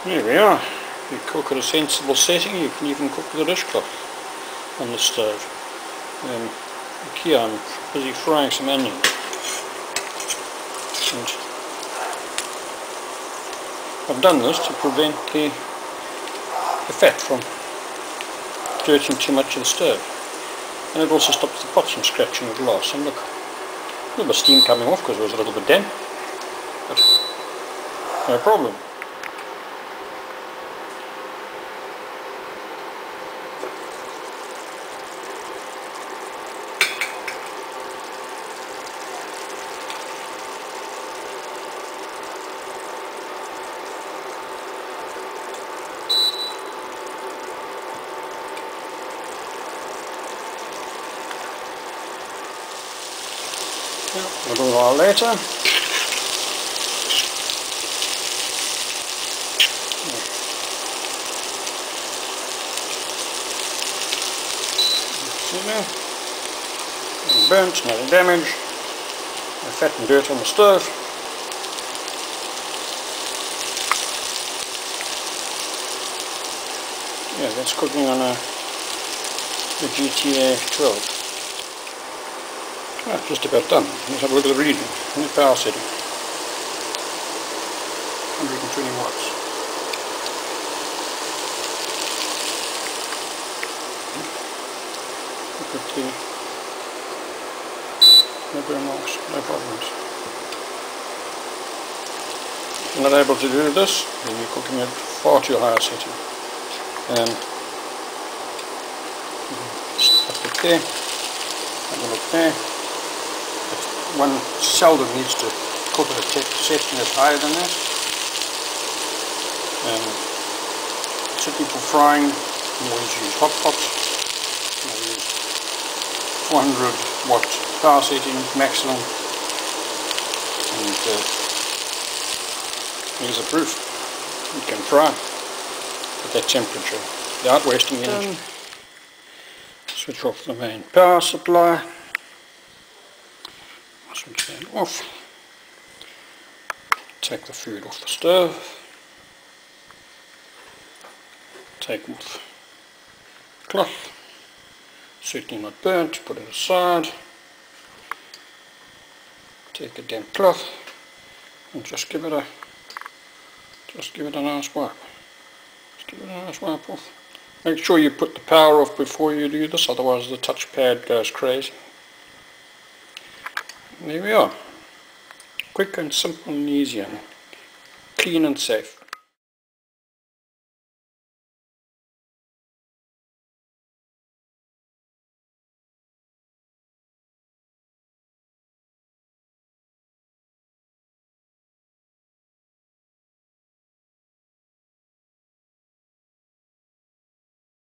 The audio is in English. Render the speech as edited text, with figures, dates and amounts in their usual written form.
There we are. If you cook at a sensible setting, you can even cook with a dishcloth on the stove. Here I'm busy frying some onion. And I've done this to prevent the fat from dirtying too much of the stove. And it also stops the pots from scratching the glass. And look, a little bit of steam coming off because it was a little bit damp. But no problem. A little while later, no burnt, no damage, no fat and dirt on the stove. Yeah, that's cooking on the GTA 12. Ah, just about done. Let's have a look at the reading in the power setting. 120 watts. Look at the no burn marks, no problems. If you're not able to do this, then you're cooking at far too high a setting. Just up it there, have a look there. One seldom needs to cook at a setting that's higher than that. Certainly for frying, you always use hot pots. I use 400 watt power setting maximum, and here's the proof. You can fry at that temperature without wasting energy. Switch off the main power supply. Switch that off. Take the food off the stove. Take off the cloth. Certainly not burnt. Put it aside. Take a damp cloth and just give it a nice wipe. Just give it a nice wipe off. Make sure you put the power off before you do this, otherwise the touchpad goes crazy. There we are. Quick and simple and easy and clean and safe.